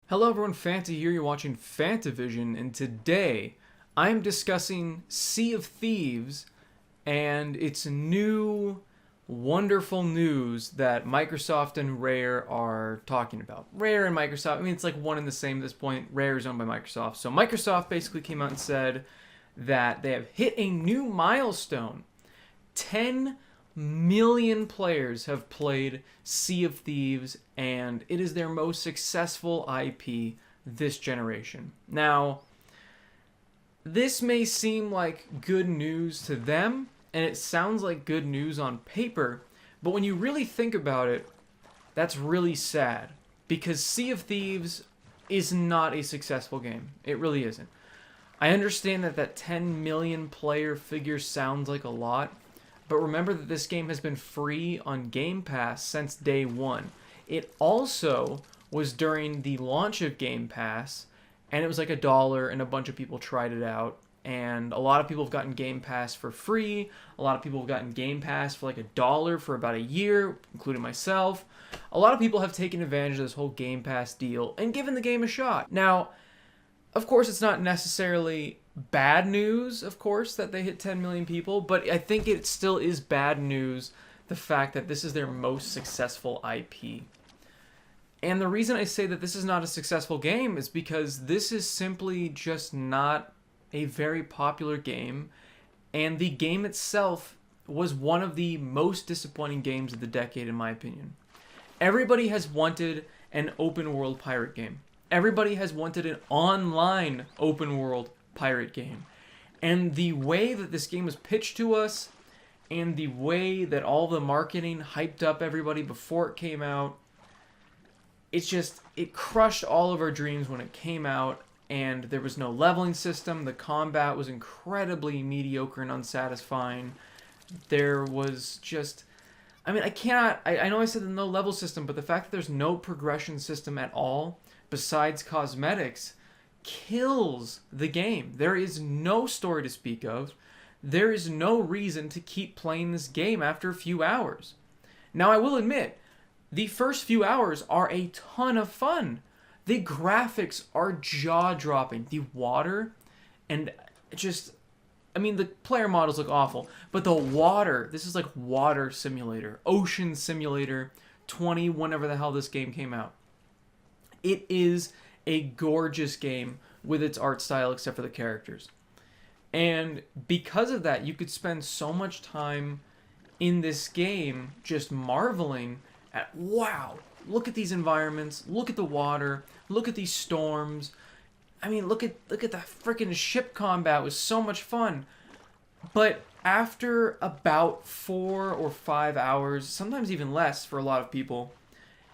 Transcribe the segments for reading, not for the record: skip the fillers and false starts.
Hello everyone, Fanta here, you're watching FANTAVISION, and today I'm discussing Sea of Thieves and its new wonderful news that Microsoft and Rare are talking about. Rare and Microsoft, I mean it's like one and the same at this point. Rare is owned by Microsoft. So Microsoft basically came out and said that they have hit a new milestone. 10 million players have played Sea of Thieves, and it is their most successful IP this generation. Now, this may seem like good news to them, and it sounds like good news on paper, but when you really think about it, that's really sad, because Sea of Thieves is not a successful game. It really isn't. I understand that 10 million player figure sounds like a lot, but remember that this game has been free on Game Pass since day one. It also was during the launch of Game Pass, and it was like $1, and a bunch of people tried it out. And a lot of people have gotten Game Pass for free. A lot of people have gotten Game Pass for like $1 for about a year, including myself. A lot of people have taken advantage of this whole Game Pass deal and given the game a shot. Now, of course, it's not necessarily bad news, of course, that they hit 10 million people, but I think it still is bad news, the fact that this is their most successful IP. And the reason I say that this is not a successful game is because this is simply just not a very popular game, and the game itself was one of the most disappointing games of the decade, in my opinion. Everybody has wanted an open world pirate game. Everybody has wanted an online open world pirate game. And the way that this game was pitched to us, and the way that all the marketing hyped up everybody before it came out, it crushed all of our dreams when it came out. And there was no leveling system. The combat was incredibly mediocre and unsatisfying. There was just, I mean, I know I said the no level system, but the fact that there's no progression system at all, besides cosmetics, kills the game. There is no story to speak of. There is no reason to keep playing this game after a few hours. Now, I will admit, the first few hours are a ton of fun. The graphics are jaw-dropping. The water, and just, I mean, the player models look awful, but the water, this is like water simulator, ocean simulator 20, whenever the hell this game came out. It is a gorgeous game with its art style, except for the characters. And because of that, you could spend so much time in this game just marveling at, wow, look at these environments, look at the water, look at these storms. I mean, look at the freaking ship combat. It was so much fun. But after about 4 or 5 hours, sometimes even less for a lot of people,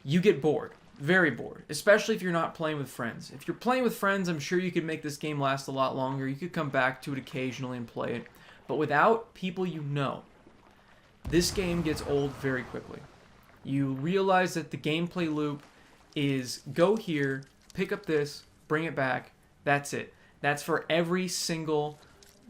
you get bored. Very bored, especially if you're not playing with friends. If you're playing with friends, I'm sure you could make this game last a lot longer. You could come back to it occasionally and play it. But without people you know, this game gets old very quickly. You realize that the gameplay loop is go here, pick up this, bring it back. That's it. That's for every single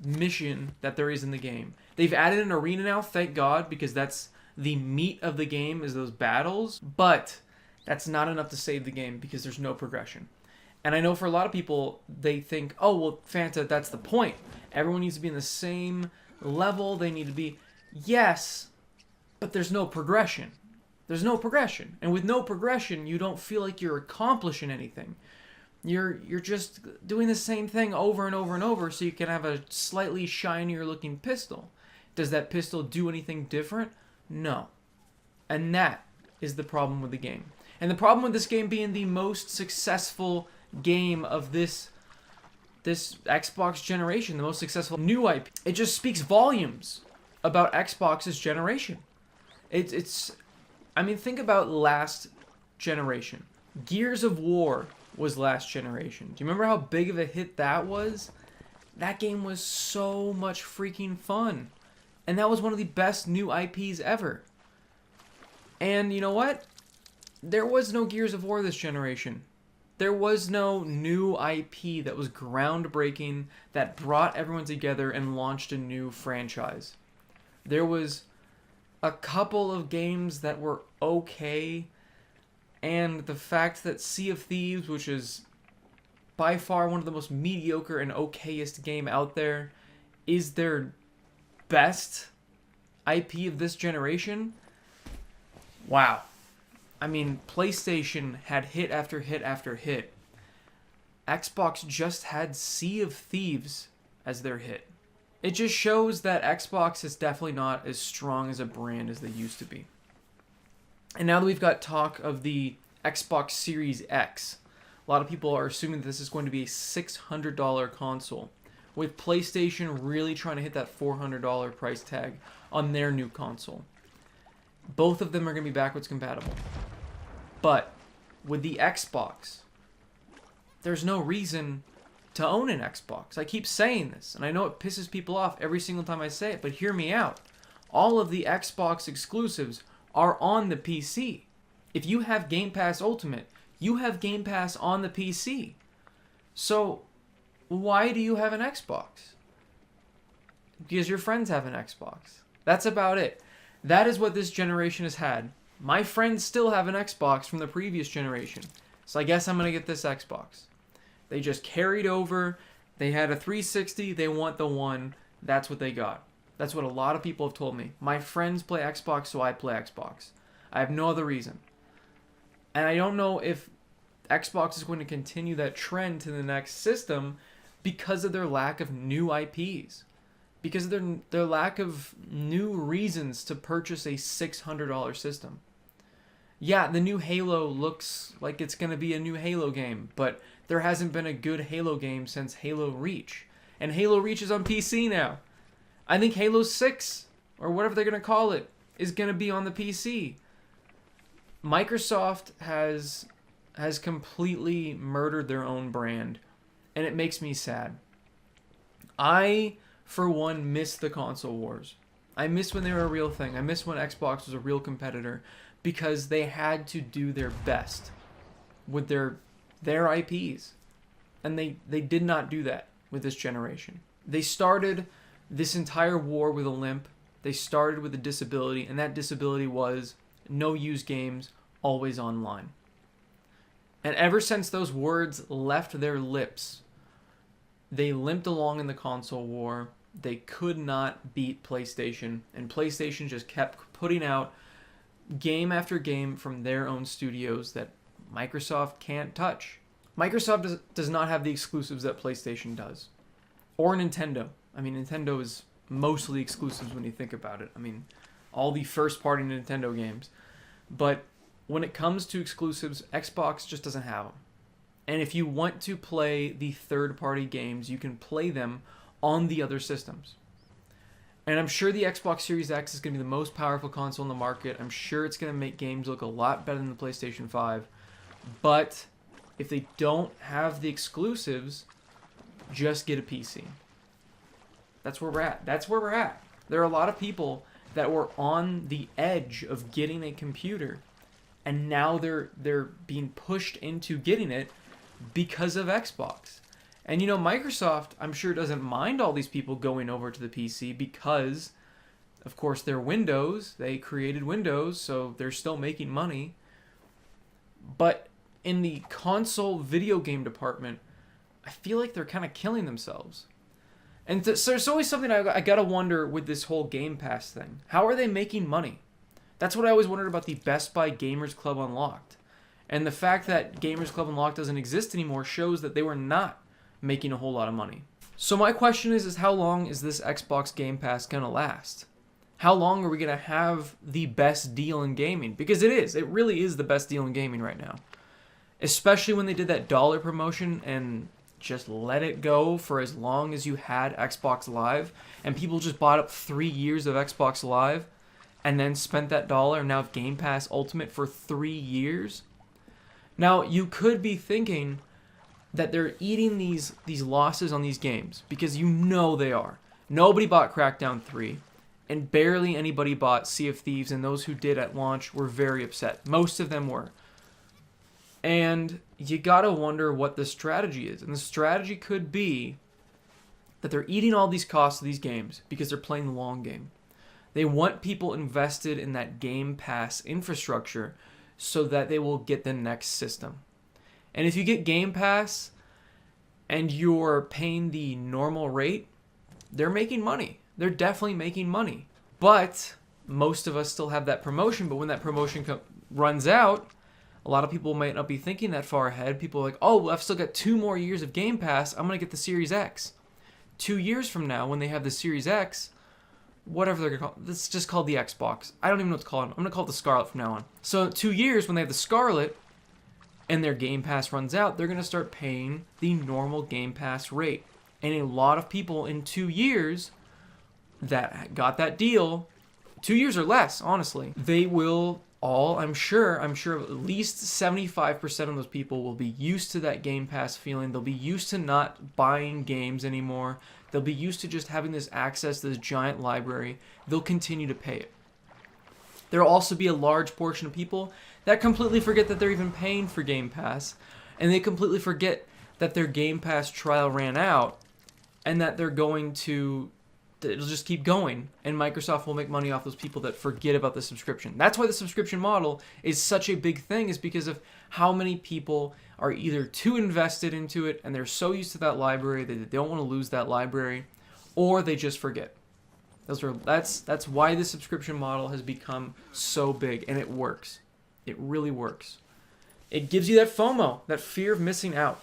mission that there is in the game. They've added an arena now, thank God, because that's the meat of the game, is those battles. But that's not enough to save the game because there's no progression. And I know for a lot of people, they think, oh, well, Fanta, that's the point. Everyone needs to be in the same level. They need to be, yes, but there's no progression. There's no progression. And with no progression, you don't feel like you're accomplishing anything. You're just doing the same thing over and over and over so you can have a slightly shinier looking pistol. Does that pistol do anything different? No. And that is the problem with the game. And the problem with this game being the most successful game of this Xbox generation, the most successful new IP, it just speaks volumes about Xbox's generation. I mean, think about last generation. Gears of War was last generation. Do you remember how big of a hit that was? That game was so much freaking fun. And that was one of the best new IPs ever. And you know what? There was no Gears of War this generation. There was no new IP that was groundbreaking, that brought everyone together and launched a new franchise. There was a couple of games that were okay, And the fact that Sea of Thieves, which is by far one of the most mediocre and okayest game out there, is their best IP of this generation. Wow. I mean, PlayStation had hit after hit after hit. Xbox just had Sea of Thieves as their hit. It just shows that Xbox is definitely not as strong as a brand as they used to be. And now that we've got talk of the Xbox Series X, a lot of people are assuming that this is going to be a $600 console, with PlayStation really trying to hit that $400 price tag on their new console. Both of them are going to be backwards compatible. But with the Xbox, there's no reason to own an Xbox. I keep saying this, and I know it pisses people off every single time I say it, but hear me out. All of the Xbox exclusives are on the PC. If you have Game Pass Ultimate, you have Game Pass on the PC. So, why do you have an Xbox? Because your friends have an Xbox. That's about it. That is what this generation has had. My friends still have an Xbox from the previous generation. So I guess I'm going to get this Xbox. They just carried over. They had a 360. They want the one. That's what they got. That's what a lot of people have told me. My friends play Xbox, so I play Xbox. I have no other reason. And I don't know if Xbox is going to continue that trend to the next system because of their lack of new IPs. Because of their lack of new reasons to purchase a $600 system. Yeah, the new Halo looks like it's going to be a new Halo game, but there hasn't been a good Halo game since Halo Reach. And Halo Reach is on PC now. I think Halo 6, or whatever they're going to call it, is going to be on the PC. Microsoft has completely murdered their own brand, and it makes me sad. I, for one, miss the console wars. I miss when they were a real thing. I miss when Xbox was a real competitor, because they had to do their best with their IPs. And they did not do that with this generation. They started this entire war with a limp. They started with a disability, and that disability was no use games, always online. And ever since those words left their lips, they limped along in the console war. They could not beat PlayStation, and PlayStation just kept putting out game after game from their own studios that Microsoft can't touch. Microsoft does not have the exclusives that PlayStation does. Or Nintendo. I mean, Nintendo is mostly exclusives when you think about it. I mean, all the first-party Nintendo games. But when it comes to exclusives, Xbox just doesn't have them. And if you want to play the third-party games, you can play them on the other systems. And I'm sure the Xbox Series X is going to be the most powerful console in the market. I'm sure it's going to make games look a lot better than the PlayStation 5. But if they don't have the exclusives, just get a PC. That's where we're at. That's where we're at. There are a lot of people that were on the edge of getting a computer, and now they're being pushed into getting it because of Xbox. And, you know, Microsoft, I'm sure, doesn't mind all these people going over to the PC because, of course, they're Windows. They created Windows, so they're still making money. But in the console video game department, I feel like they're kind of killing themselves. And so there's always something I got to wonder with this whole Game Pass thing. How are they making money? That's what I always wondered about the Best Buy Gamers Club Unlocked. And the fact that Gamers Club Unlocked doesn't exist anymore shows that they were not making a whole lot of money. So my question is how long is this Xbox Game Pass going to last? How long are we going to have the best deal in gaming? Because it is. It really is the best deal in gaming right now. Especially when they did that dollar promotion and just let it go for as long as you had Xbox Live. And people just bought up 3 years of Xbox Live and then spent that dollar and now have Game Pass Ultimate for 3 years. Now, you could be thinking that they're eating these losses on these games, because you know they are. Nobody bought Crackdown 3, and barely anybody bought Sea of Thieves, and those who did at launch were very upset. Most of them were. And you gotta wonder what the strategy is. And the strategy could be that they're eating all these costs of these games because they're playing the long game. They want people invested in that Game Pass infrastructure so that they will get the next system. And if you get Game Pass and you're paying the normal rate, they're making money. They're definitely making money. But most of us still have that promotion. But when that promotion runs out, a lot of people might not be thinking that far ahead. People are like, oh, well, I've still got 2 more years of Game Pass. I'm going to get the Series X. 2 years from now, when they have the Series X, whatever they're going to call it, this is just called the Xbox. I don't even know what to call it. I'm going to call it the Scarlet from now on. So 2 years, when they have the Scarlet and their Game Pass runs out, they're going to start paying the normal Game Pass rate. And a lot of people in 2 years that got that deal, 2 years or less, honestly, they will all, I'm sure at least 75% of those people will be used to that Game Pass feeling. They'll be used to not buying games anymore. They'll be used to just having this access to this giant library. They'll continue to pay it. There will also be a large portion of people that completely forget that they're even paying for Game Pass, and they completely forget that their Game Pass trial ran out, and that it'll just keep going, and Microsoft will make money off those people that forget about the subscription. That's why the subscription model is such a big thing, is because of how many people are either too invested into it and they're so used to that library that they don't want to lose that library, or they just forget. That's why the subscription model has become so big, and it works. It really works. It gives you that FOMO, that fear of missing out,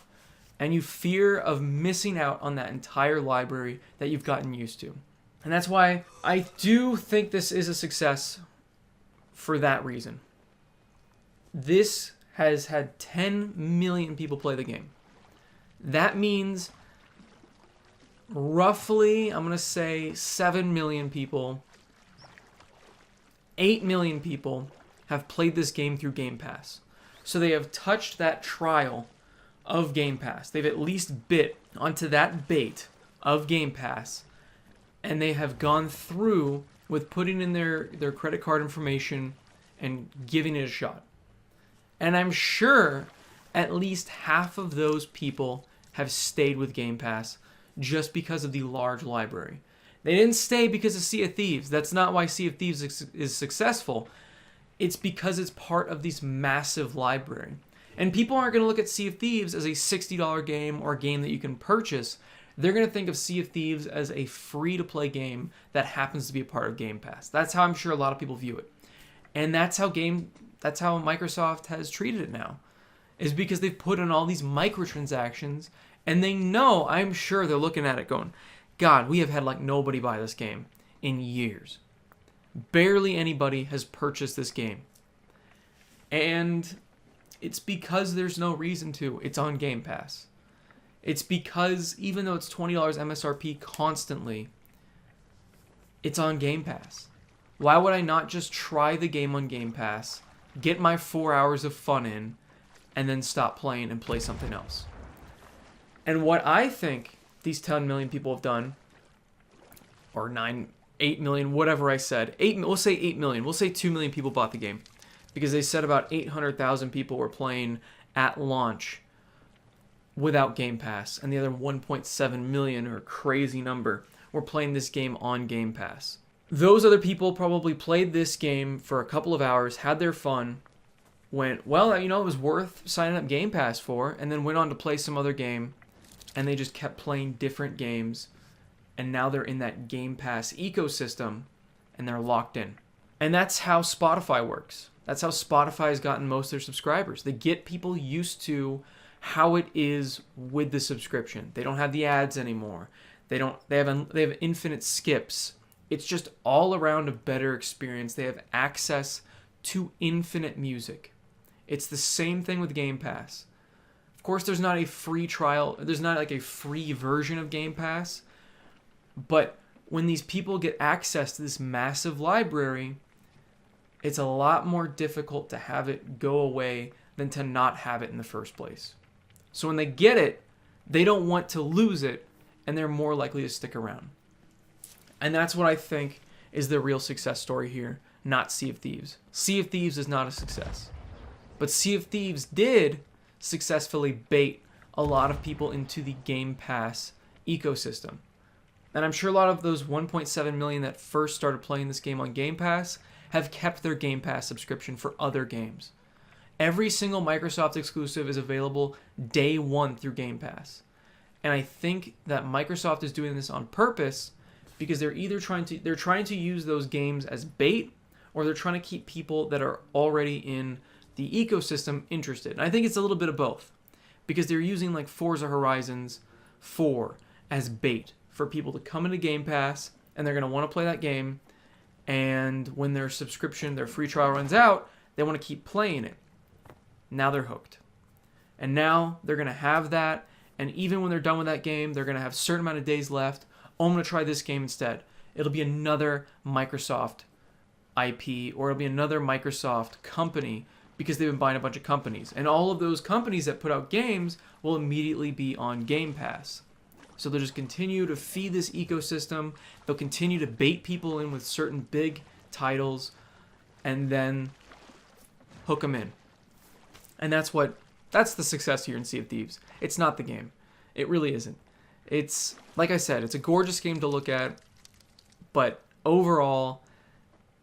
and you fear of missing out on that entire library that you've gotten used to. And that's why I do think this is a success for that reason. This has had 10 million people play the game. That means roughly, I'm going to say 7 million people, 8 million people have played this game through Game Pass. So they have touched that trial of Game Pass. They've at least bit onto that bait of Game Pass, and they have gone through with putting in their credit card information and giving it a shot. And I'm sure at least half of those people have stayed with Game Pass just because of the large library. They didn't stay because of Sea of Thieves. That's not why Sea of Thieves is successful. It's because it's part of this massive library. And people aren't going to look at Sea of Thieves as a $60 game or a game that you can purchase. They're going to think of Sea of Thieves as a free-to-play game that happens to be a part of Game Pass. That's how I'm sure a lot of people view it. And that's how Microsoft has treated it now, is because they've put in all these microtransactions, and they know, I'm sure they're looking at it going, God, we have had like nobody buy this game in years. Barely anybody has purchased this game. And it's because there's no reason to. It's on Game Pass. It's because even though it's $20 MSRP constantly, it's on Game Pass. Why would I not just try the game on Game Pass, get my 4 hours of fun in, and then stop playing and play something else? And what I think these 10 million people have done, or 8 million, whatever I said, we'll say 8 million, we'll say 2 million people bought the game, because they said about 800,000 people were playing at launch without Game Pass, and the other 1.7 million, or crazy number, were playing this game on Game Pass. Those other people probably played this game for a couple of hours, had their fun, went, well, it was worth signing up Game Pass for, and then went on to play some other game, and they just kept playing different games, and now they're in that Game Pass ecosystem, and they're locked in. And that's how Spotify works. That's how Spotify has gotten most of their subscribers. They get people used to how it is with the subscription. They don't have the ads anymore. They have infinite skips. It's just all around a better experience. They have access to infinite music. It's the same thing with Game Pass. Of course, there's not a free trial. There's not like a free version of Game Pass. But when these people get access to this massive library, it's a lot more difficult to have it go away than to not have it in the first place. So when they get it, they don't want to lose it, and they're more likely to stick around. And that's what I think is the real success story here, not Sea of Thieves. Sea of Thieves is not a success. But Sea of Thieves did successfully bait a lot of people into the Game Pass ecosystem. And I'm sure a lot of those 1.7 million that first started playing this game on Game Pass have kept their Game Pass subscription for other games. Every single Microsoft exclusive is available day one through Game Pass. And I think that Microsoft is doing this on purpose because they're either trying to use those games as bait, or they're trying to keep people that are already in the ecosystem interested. And I think it's a little bit of both, because they're using like Forza Horizons 4 as bait for people to come into Game Pass, and they're going to want to play that game, and when their subscription, their free trial runs out, they want to keep playing it. Now they're hooked. And now they're going to have that, and even when they're done with that game, they're going to have a certain amount of days left. Oh, I'm going to try this game instead. It'll be another Microsoft IP, or it'll be another Microsoft company, because they've been buying a bunch of companies. And all of those companies that put out games will immediately be on Game Pass. So they'll just continue to feed this ecosystem. They'll continue to bait people in with certain big titles, and then hook them in. And that's the success here in Sea of Thieves. It's not the game. It really isn't. It's, like I said, it's a gorgeous game to look at, but overall,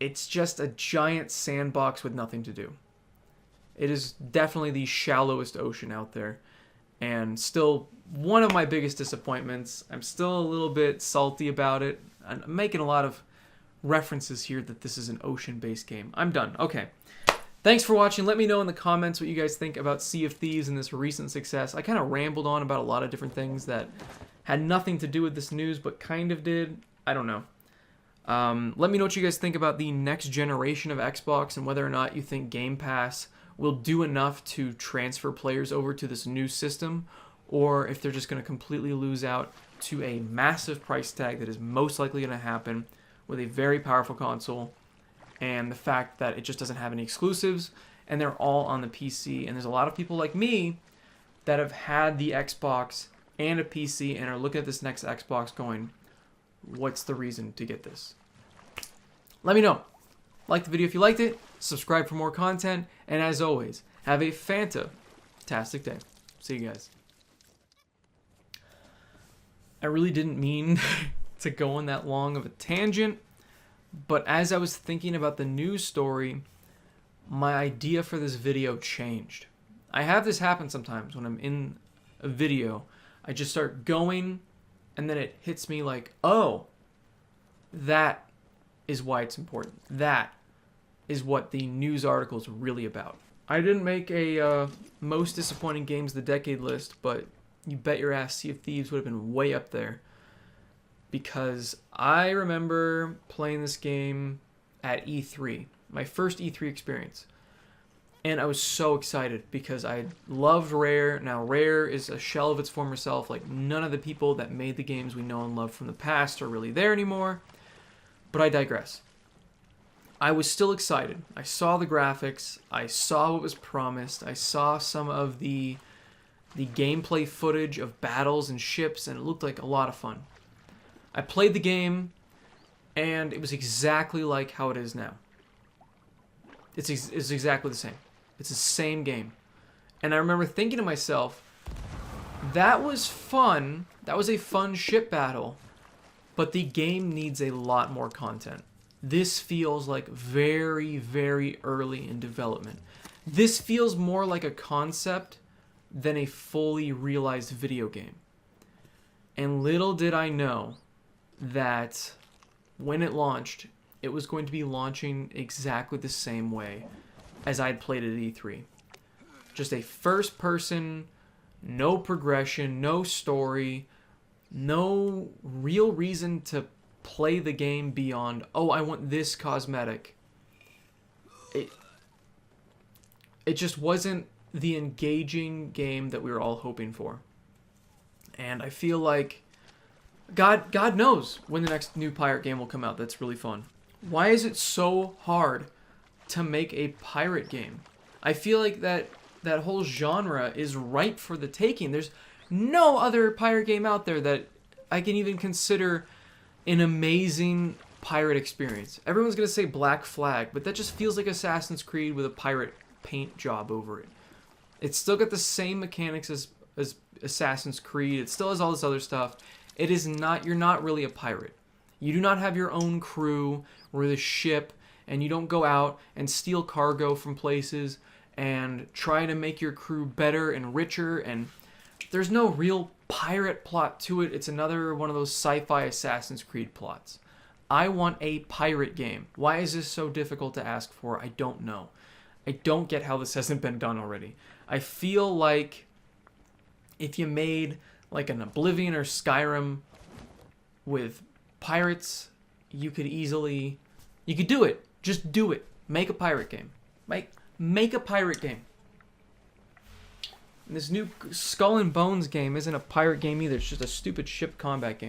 it's just a giant sandbox with nothing to do. It is definitely the shallowest ocean out there, and still one of my biggest disappointments. I'm still a little bit salty about it. I'm making a lot of references here that this is an ocean-based game. I'm done. Okay. Thanks for watching. Let me know in the comments what you guys think about Sea of Thieves and this recent success. I kind of rambled on about a lot of different things that had nothing to do with this news, but kind of did. I don't know. Let me know what you guys think about the next generation of Xbox, and whether or not you think Game Pass will do enough to transfer players over to this new system, or if they're just going to completely lose out to a massive price tag that is most likely going to happen with a very powerful console, and the fact that it just doesn't have any exclusives, and they're all on the PC. And there's a lot of people like me that have had the Xbox and a PC and are looking at this next Xbox going, what's the reason to get this? Let me know. Like the video if you liked it, subscribe for more content, and as always, have a fantastic day. See you guys. I really didn't mean to go on that long of a tangent, but as I was thinking about the news story, my idea for this video changed. I have this happen sometimes when I'm in a video. I just start going, and then it hits me like, oh, that is why it's important. That is what the news article is really about. I didn't make a most disappointing games of the decade list, but you bet your ass Sea of Thieves would have been way up there, because I remember playing this game at E3, my first E3 experience. And I was so excited because I loved Rare. Now, Rare is a shell of its former self. Like, none of the people that made the games we know and love from the past are really there anymore. But I digress. I was still excited. I saw the graphics. I saw what was promised. I saw some of the gameplay footage of battles and ships, and it looked like a lot of fun. I played the game, and it was exactly like how it is now. It's exactly the same. It's the same game. And I remember thinking to myself, that was fun. That was a fun ship battle. But the game needs a lot more content. This feels like very, very early in development. This feels more like a concept than a fully realized video game. And little did I know that when it launched, it was going to be launching exactly the same way as I'd played it at E3. Just a first person, no progression, no story, no real reason to play the game beyond, oh, I want this cosmetic. It just wasn't the engaging game that we were all hoping for. And I feel like God knows when the next new pirate game will come out that's really fun. Why is it so hard to make a pirate game? I feel like that whole genre is ripe for the taking. There's no other pirate game out there that I can even consider an amazing pirate experience. Everyone's going to say Black Flag, but that just feels like Assassin's Creed with a pirate paint job over it. It's still got the same mechanics as Assassin's Creed. It still has all this other stuff. It is not, you're not really a pirate. You do not have your own crew or the ship, and you don't go out and steal cargo from places and try to make your crew better and richer, and there's no real pirate plot to it. It's another one of those sci-fi Assassin's Creed plots. I want a pirate game. Why is this so difficult to ask for? I don't know. I don't get how this hasn't been done already. I feel like if you made like an Oblivion or Skyrim with pirates, you could do it. Just do it. Make a pirate game. Make a pirate game. And this new Skull and Bones game isn't a pirate game either. It's just a stupid ship combat game.